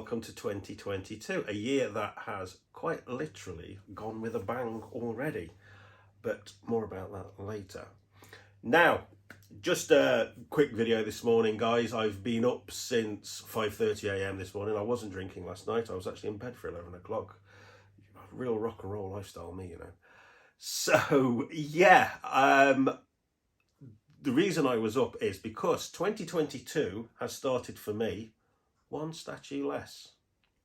welcome to 2022, a year that has quite literally gone with a bang already, but more about that later. Now, just a quick video this morning, guys. I've been up since 5:30 a.m. this morning. I wasn't drinking last night. I was actually in bed for 11 o'clock. Real rock and roll lifestyle, me, you know. So, yeah, the reason I was up is because 2022 has started for me one statue less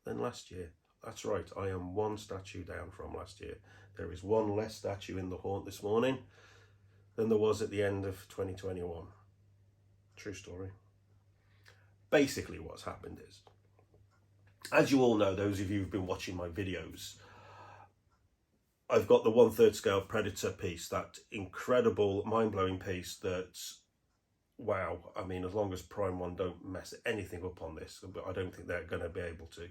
than last year. That's right, I am one statue down from last year. There is one less statue in the haunt this morning than there was at the end of 2021. True story. Basically what's happened is, as you all know, those of you who've been watching my videos, I've got the 1/3 scale Predator piece, that incredible, mind-blowing piece that, wow, I mean, as long as Prime One don't mess anything up on this, but I don't think they're going to be able to.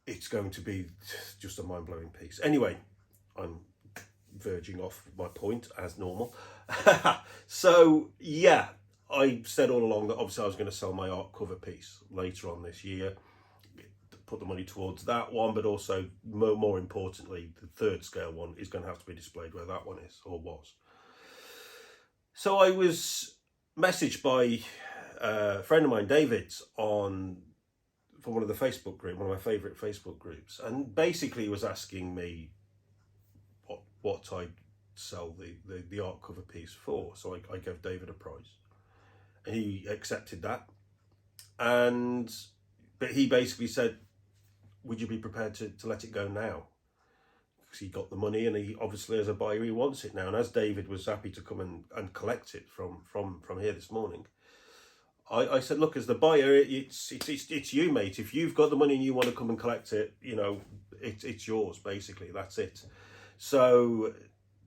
It's going to be just a mind-blowing piece. Anyway, I'm verging off my point as normal. So, yeah, I said all along that obviously I was going to sell my art cover piece later on this year, put the money towards that one, but also more importantly, the 3rd scale one is going to have to be displayed where that one is, or was. So I was messaged by a friend of mine, David, from one of the Facebook groups, one of my favourite Facebook groups, and basically he was asking me what I'd sell the art cover piece for. So I gave David a price, and he accepted that. But he basically said, would you be prepared to let it go now? Because he got the money, and he obviously, as a buyer, he wants it now. And as David was happy to come and collect it from here this morning, I said, look, as the buyer, it's you, mate. If you've got the money and you want to come and collect it, you know, it's yours, basically. That's it. So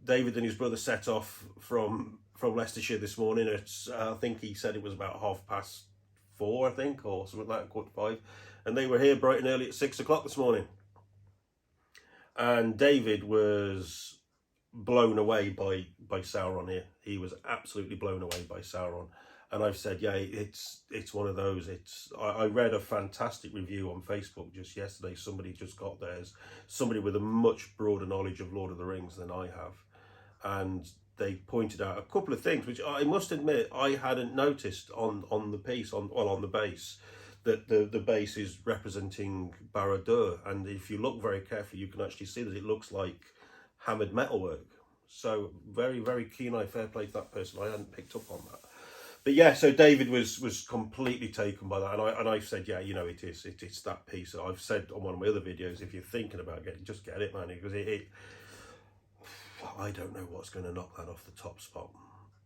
David and his brother set off from Leicestershire this morning at, I think he said it was about 4:30, I think, or something like that, 4:45. And they were here bright and early at 6 o'clock this morning. And David was blown away by Sauron here. He was absolutely blown away by Sauron. And I've said, yeah, it's one of those. I read a fantastic review on Facebook just yesterday. Somebody just got theirs. Somebody with a much broader knowledge of Lord of the Rings than I have. And they pointed out a couple of things, which I must admit I hadn't noticed on the piece, on the base. That the base is representing Barad-dûr, and if you look very carefully, you can actually see that it looks like hammered metalwork. So very, very keen eye, fair play to that person. I hadn't picked up on that. But yeah, so David was completely taken by that, and I said, yeah, you know, it's that piece. I've said on one of my other videos, if you're thinking about getting, just get it, man, because I don't know what's going to knock that off the top spot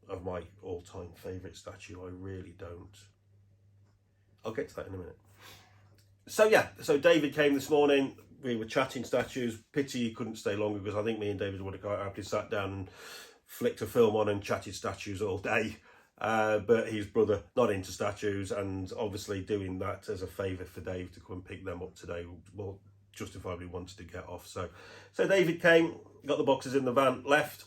of my all-time favourite statue. I really don't. I'll get to that in a minute. So yeah, so David came this morning. We were chatting statues. Pity he couldn't stay longer, because I think me and David would have quite happily sat down and flicked a film on and chatted statues all day. But his brother, not into statues, and obviously doing that as a favour for Dave to come and pick them up today, well, justifiably wanted to get off. So David came, got the boxes in the van, left.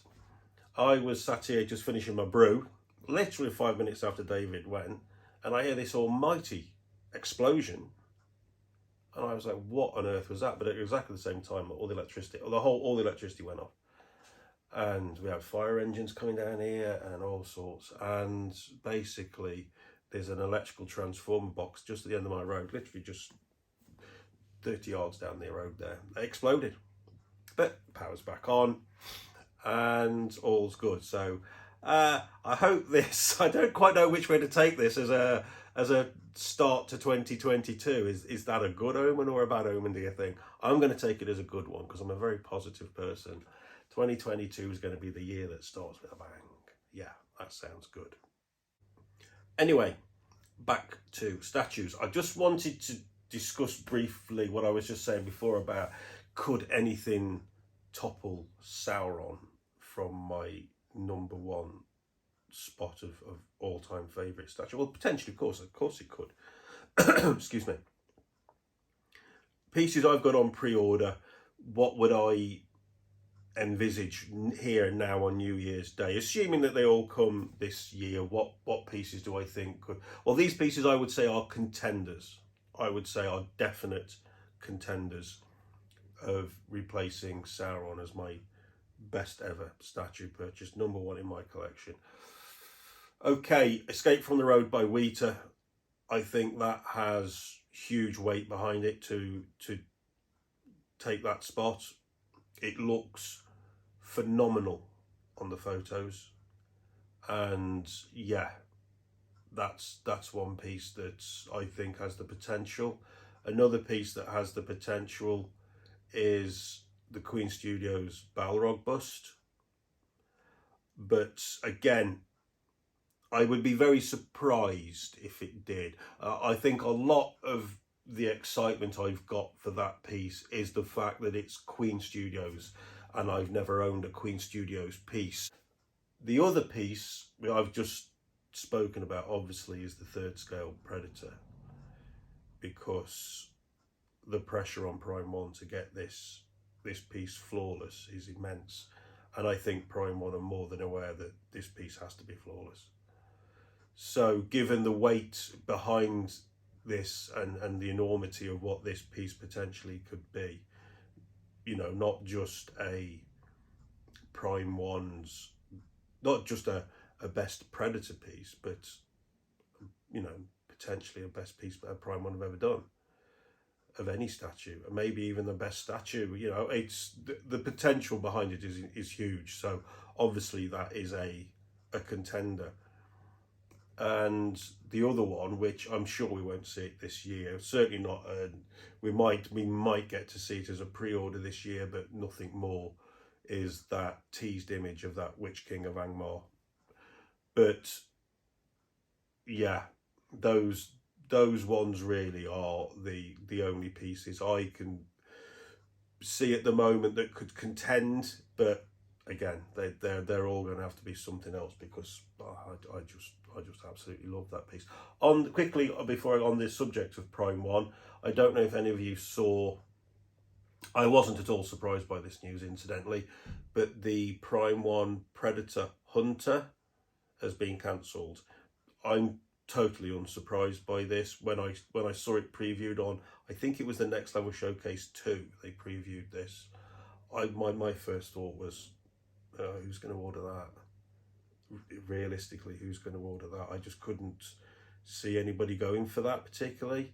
I was sat here just finishing my brew, literally 5 minutes after David went. And I hear this almighty explosion, and I was like, "What on earth was that?" But at exactly the same time, all the electricity went off, and we have fire engines coming down here and all sorts. And basically, there's an electrical transformer box just at the end of my road, literally just 30 yards down the road there. It exploded, but power's back on, and all's good. So. I hope this, I don't quite know which way to take this as a start to 2022. Is that a good omen or a bad omen, do you think? I'm going to take it as a good one, because I'm a very positive person. 2022 is going to be the year that starts with a bang. Yeah, that sounds good. Anyway, back to statues. I just wanted to discuss briefly what I was just saying before about, could anything topple Sauron from my #1 spot of all-time favourite statue? Well, potentially, of course it could. Excuse me. Pieces I've got on pre-order, what would I envisage here and now on New Year's Day, assuming that they all come this year? What pieces do I think could? Well, these pieces I would say are contenders I would say, are definite contenders of replacing Sauron as my best ever statue purchase, number one in my collection. Okay, Escape from the Road by Weta. I think that has huge weight behind it to take that spot. It looks phenomenal on the photos, and yeah, that's one piece that I think has the potential. Another piece that has the potential is the Queen Studios Balrog bust, but again, I would be very surprised if it did. I think a lot of the excitement I've got for that piece is the fact that it's Queen Studios, and I've never owned a Queen Studios piece. The other piece I've just spoken about, obviously, is the third scale Predator, because the pressure on Prime 1 to get this piece flawless is immense, and I think Prime 1 are more than aware that this piece has to be flawless. So given the weight behind this and the enormity of what this piece potentially could be, you know, not just a Prime 1's, not just a best Predator piece, but, you know, potentially a best piece a Prime 1 have ever done of any statue, and maybe even the best statue. You know, it's the potential behind it is huge. So obviously that is a contender. And the other one, which I'm sure we won't see it this year, certainly not, we might get to see it as a pre-order this year, but nothing more, is that teased image of that Witch King of Angmar. But yeah, those ones really are the only pieces I can see at the moment that could contend. But again, they're all going to have to be something else, because I just absolutely love that piece. Quickly before on this subject of Prime 1, I don't know if any of you saw, I wasn't at all surprised by this news incidentally, but the Prime 1 Predator Hunter has been cancelled. I'm totally unsurprised by this. When I saw it previewed on, I think it was the Next Level Showcase 2, they previewed this. My first thought was, who's going to order that? Realistically, who's going to order that? I just couldn't see anybody going for that particularly.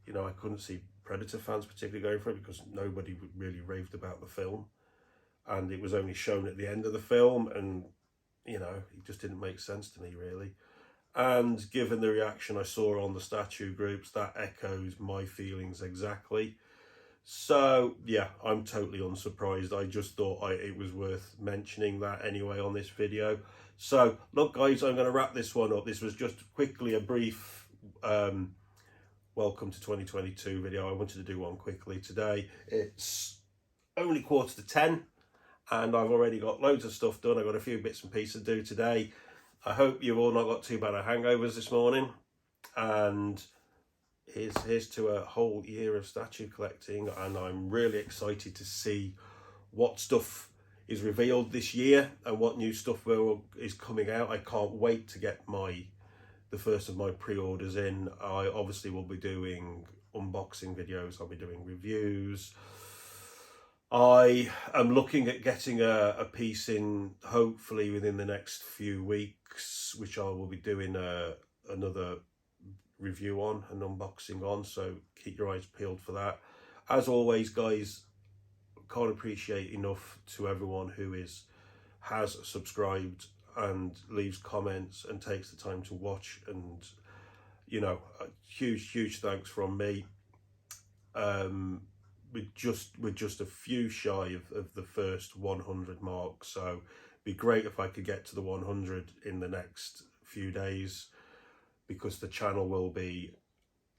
You know, I couldn't see Predator fans particularly going for it, because nobody really raved about the film, and it was only shown at the end of the film, and you know, it just didn't make sense to me really. And given the reaction I saw on the statue groups, that echoes my feelings exactly. So yeah, I'm totally unsurprised. I just thought it was worth mentioning that anyway on this video. So look guys, I'm going to wrap this one up. This was just quickly a brief welcome to 2022 video. I wanted to do one quickly today. It's only 9:45, and I've already got loads of stuff done. I've got a few bits and pieces to do today. I hope you've all not got too bad of hangovers this morning, and here's to a whole year of statue collecting, and I'm really excited to see what stuff is revealed this year and what new stuff is coming out. I can't wait to get the first of my pre-orders in. I obviously will be doing unboxing videos, I'll be doing reviews. I am looking at getting a piece in hopefully within the next few weeks, which I will be doing another review on, an unboxing on, so keep your eyes peeled for that. As always guys, can't appreciate enough to everyone who has subscribed and leaves comments and takes the time to watch, and you know, a huge thanks from me. We're just a few shy of the first 100 mark, so it'd be great if I could get to the 100 in the next few days, because the channel will be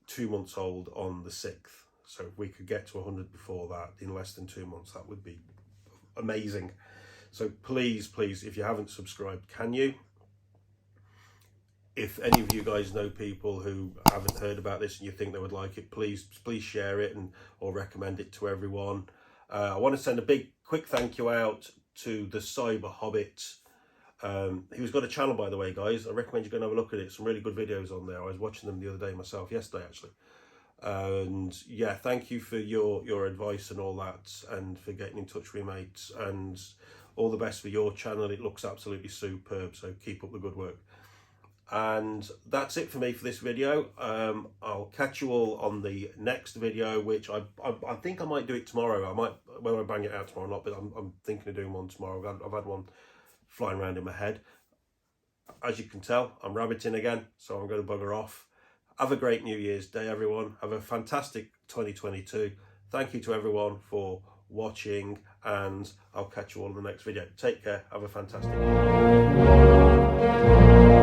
2 months old on the 6th. So if we could get to 100 before that, in less than 2 months, that would be amazing. So please, if you haven't subscribed, can you? If any of you guys know people who haven't heard about this and you think they would like it, please share it or recommend it to everyone. I want to send a quick thank you out to the Cyber Hobbit, who's got a channel, by the way, guys. I recommend you go and have a look at it. Some really good videos on there. I was watching them the other day myself, yesterday actually. And yeah, thank you for your advice and all that, and for getting in touch with me, mates, and all the best for your channel. It looks absolutely superb, so keep up the good work. And that's it for me for this video. I'll catch you all on the next video, which I think I might do it tomorrow. I might, whether I bang it out tomorrow or not, but I'm thinking of doing one tomorrow. I've had one flying around in my head. As you can tell, I'm rabbiting again, so I'm going to bugger off. Have a great New Year's Day, everyone. Have a fantastic 2022. Thank you to everyone for watching, and I'll catch you all in the next video. Take care. Have a fantastic day.